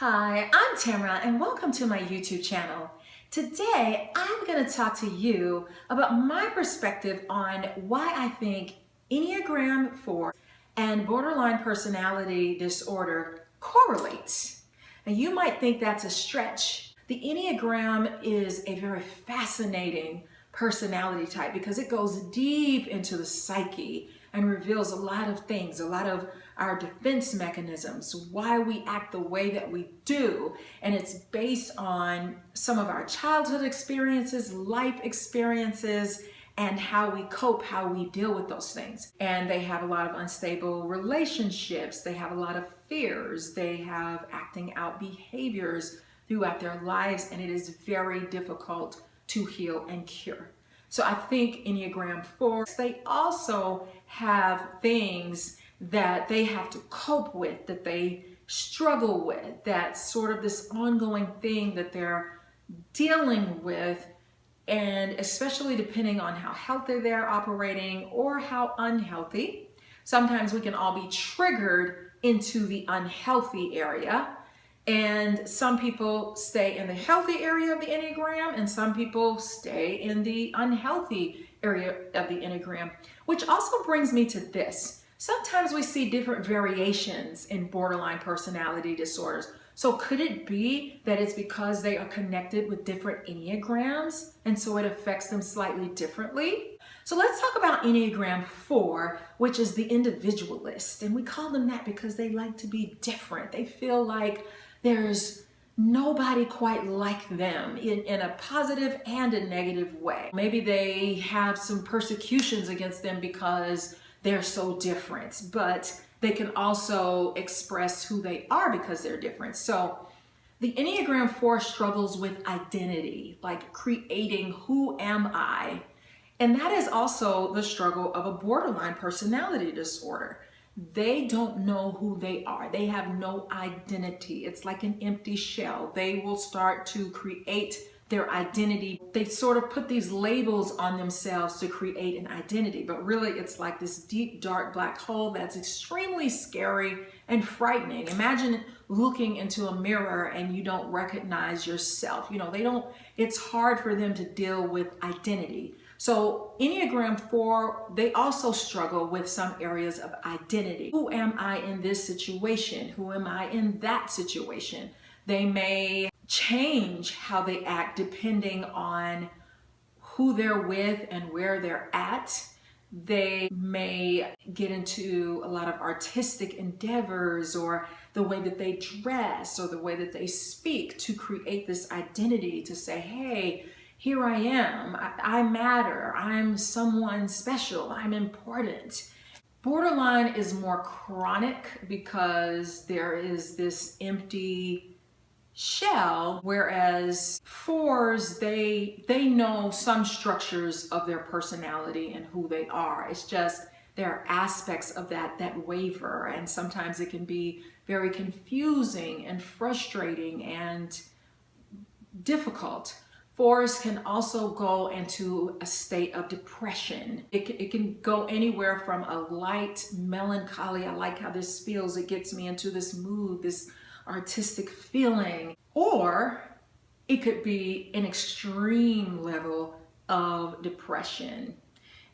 Hi, I'm Tamara and welcome to my YouTube channel. Today, I'm going to talk to you about my perspective on why I think Enneagram 4 and borderline personality disorder correlates. And you might think that's a stretch. The Enneagram is a very fascinating personality type because it goes deep into the psyche and reveals a lot of things, a lot of our defense mechanisms, why we act the way that we do. And it's based on some of our childhood experiences, life experiences, and how we cope, how we deal with those things. And they have a lot of unstable relationships. They have a lot of fears. They have acting out behaviors throughout their lives, and it is very difficult to heal and cure. So I think Enneagram 4, they also have things that they have to cope with, that they struggle with, that's sort of this ongoing thing that they're dealing with, and especially depending on how healthy they're operating or how unhealthy. Sometimes we can all be triggered into the unhealthy area, and some people stay in the healthy area of the Enneagram and some people stay in the unhealthy area of the Enneagram, which also brings me to this. Sometimes we see different variations in borderline personality disorders. So could it be that it's because they are connected with different Enneagrams and so it affects them slightly differently? So let's talk about Enneagram 4, which is the individualist. And we call them that because they like to be different. They feel like there's nobody quite like them in a positive and a negative way. Maybe they have some persecutions against them because they're so different, but they can also express who they are because they're different. So the Enneagram 4 struggles with identity, like creating who am I? And that is also the struggle of a borderline personality disorder. They don't know who they are. They have no identity. It's like an empty shell. They will start to create their identity. They sort of put these labels on themselves to create an identity, but really it's like this deep, dark black hole that's extremely scary and frightening. Imagine looking into a mirror and you don't recognize yourself. It's hard for them to deal with identity. So Enneagram 4, they also struggle with some areas of identity. Who am I in this situation? Who am I in that situation? They may change how they act depending on who they're with and where they're at. They may get into a lot of artistic endeavors or the way that they dress or the way that they speak to create this identity to say, hey, here I am, I matter, I'm someone special, I'm important. Borderline is more chronic because there is this empty shell, whereas 4s, they know some structures of their personality and who they are. It's just there are aspects of that waver, and sometimes it can be very confusing and frustrating and difficult. 4s can also go into a state of depression. It can go anywhere from a light melancholy, I like how this feels, it gets me into this mood, this artistic feeling, or it could be an extreme level of depression.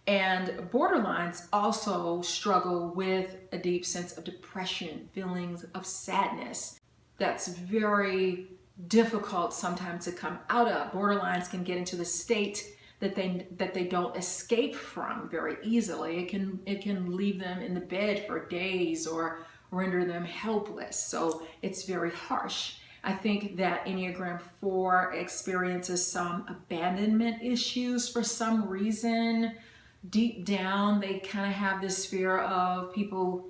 And borderlines also struggle with a deep sense of depression, feelings of sadness. That's very difficult sometimes to come out of. Borderlines can get into the state that they don't escape from very easily. It can leave them in the bed for days or render them helpless. So it's very harsh. I think that Enneagram 4 experiences some abandonment issues for some reason. Deep down, they kind of have this fear of people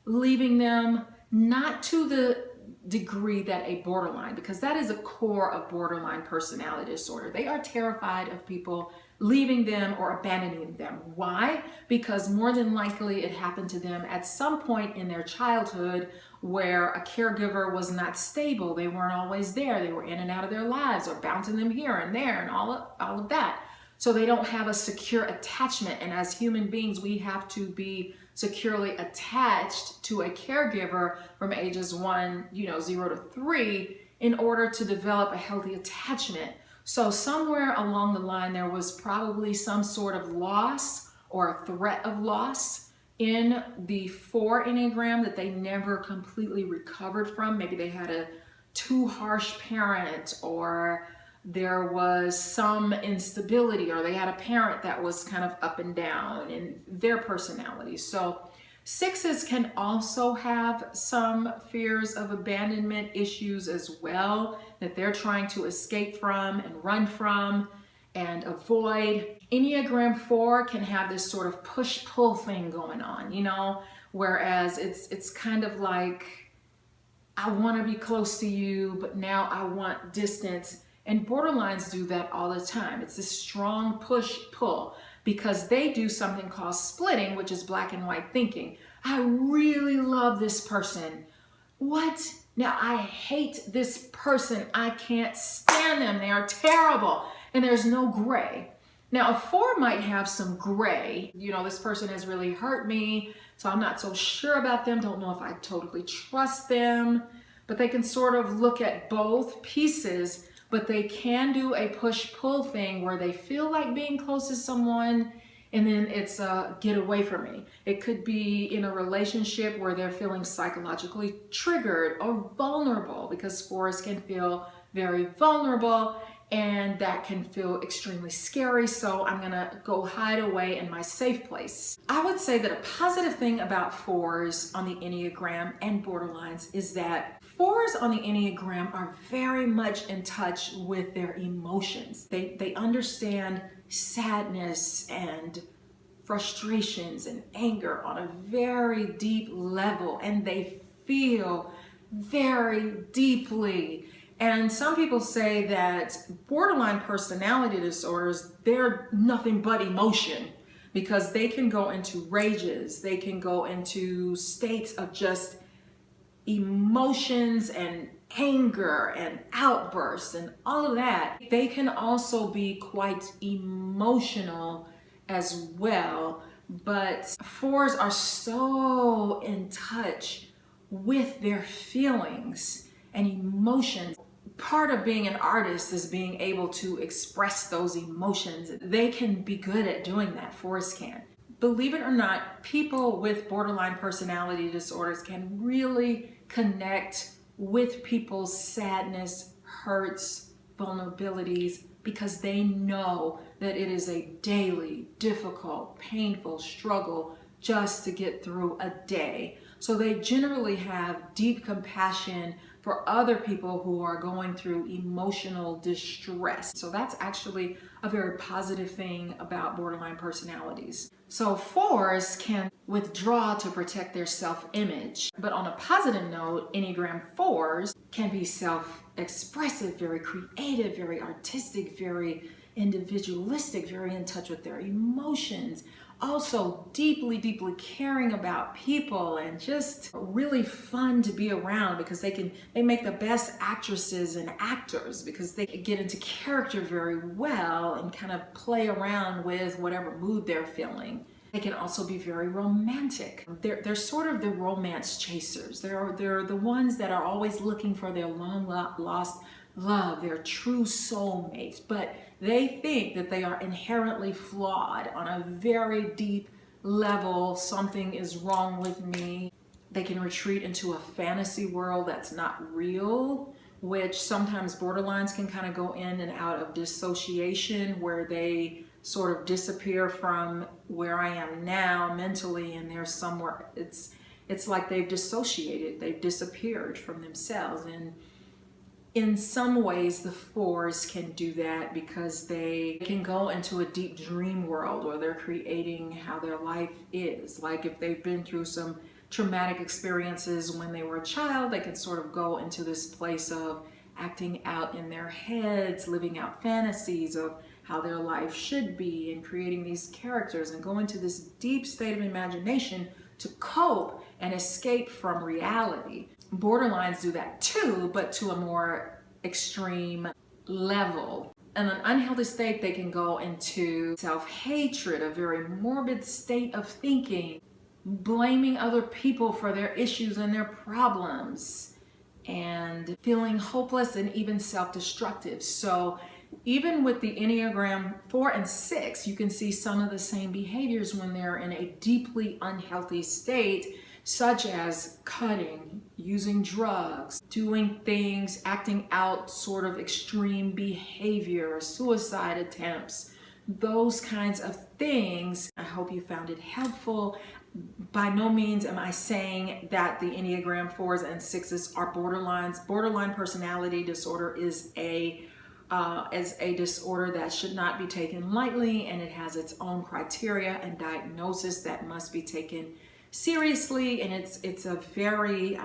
leaving them, not to the degree that a borderline, because that is a core of borderline personality disorder. They are terrified of people leaving them or abandoning them. Why? Because more than likely it happened to them at some point in their childhood where a caregiver was not stable. They weren't always there. They were in and out of their lives or bouncing them here and there and all of that. So they don't have a secure attachment. And as human beings, we have to be securely attached to a caregiver from ages 0 to 3 in order to develop a healthy attachment. So somewhere along the line, there was probably some sort of loss or a threat of loss in the 4 Enneagram that they never completely recovered from. Maybe they had a too harsh parent, or there was some instability, or they had a parent that was kind of up and down in their personality. So 6s can also have some fears of abandonment issues as well, that they're trying to escape from and run from and avoid. Enneagram 4 can have this sort of push-pull thing going on, whereas it's kind of like, I want to be close to you, but now I want distance. And borderlines do that all the time. It's this strong push-pull because they do something called splitting, which is black and white thinking. I really love this person. What? Now I hate this person. I can't stand them. They are terrible. And there's no gray. Now a 4 might have some gray. This person has really hurt me, so I'm not so sure about them. Don't know if I totally trust them. But they can sort of look at both pieces, but they can do a push-pull thing where they feel like being close to someone, and then it's get away from me. It could be in a relationship where they're feeling psychologically triggered or vulnerable, because 4s can feel very vulnerable, and that can feel extremely scary. So I'm gonna go hide away in my safe place. I would say that a positive thing about 4s on the Enneagram and borderlines is that 4s on the Enneagram are very much in touch with their emotions. They understand sadness and frustrations and anger on a very deep level, and they feel very deeply. And some people say that borderline personality disorders, they're nothing but emotion, because they can go into rages, they can go into states of just emotions and anger and outbursts and all of that. They can also be quite emotional as well, but 4s are so in touch with their feelings and emotions. Part of being an artist is being able to express those emotions. They can be good at doing that. 4s can. Believe it or not, people with borderline personality disorders can really connect with people's sadness, hurts, vulnerabilities, because they know that it is a daily, difficult, painful struggle just to get through a day. So they generally have deep compassion for other people who are going through emotional distress. So that's actually a very positive thing about borderline personalities. So 4s can withdraw to protect their self-image. But on a positive note, Enneagram 4s can be self-expressive, very creative, very artistic, very individualistic, very in touch with their emotions. Also deeply, deeply caring about people, and just really fun to be around, because they make the best actresses and actors, because they get into character very well and kind of play around with whatever mood they're feeling. They can also be very romantic. They're sort of the romance chasers. They're the ones that are always looking for their long lost love, their true soulmate, but they think that they are inherently flawed on a very deep level. Something is wrong with me. They can retreat into a fantasy world that's not real, which sometimes borderlines can kind of go in and out of dissociation, where they sort of disappear from where I am now mentally, and they're somewhere. It's like they've dissociated, they've disappeared from themselves. And in some ways, the 4s can do that because they can go into a deep dream world where they're creating how their life is. Like if they've been through some traumatic experiences when they were a child, they can sort of go into this place of acting out in their heads, living out fantasies of how their life should be, and creating these characters and go into this deep state of imagination to cope and escape from reality. Borderlines do that too, but to a more extreme level. In an unhealthy state, they can go into self-hatred, a very morbid state of thinking, blaming other people for their issues and their problems, and feeling hopeless and even self-destructive. So even with the Enneagram 4 and 6, you can see some of the same behaviors when they're in a deeply unhealthy state, such as cutting, using drugs, doing things, acting out sort of extreme behavior, suicide attempts, those kinds of things. I hope you found it helpful. By no means am I saying that the Enneagram 4s and 6s are borderlines. Borderline personality disorder is a disorder that should not be taken lightly, and it has its own criteria and diagnosis that must be taken seriously, and it's a very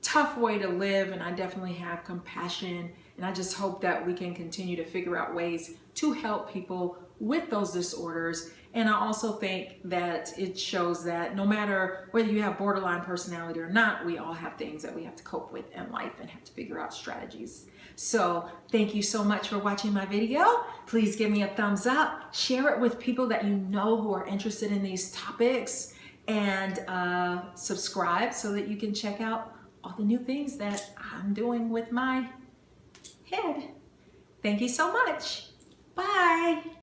tough way to live, and I definitely have compassion, and I just hope that we can continue to figure out ways to help people with those disorders. And I also think that it shows that no matter whether you have borderline personality or not, we all have things that we have to cope with in life and have to figure out strategies. So thank you so much for watching my video. Please give me a thumbs up, share it with people that you know who are interested in these topics, and subscribe so that you can check out all the new things that I'm doing with my head. Thank you so much. Bye.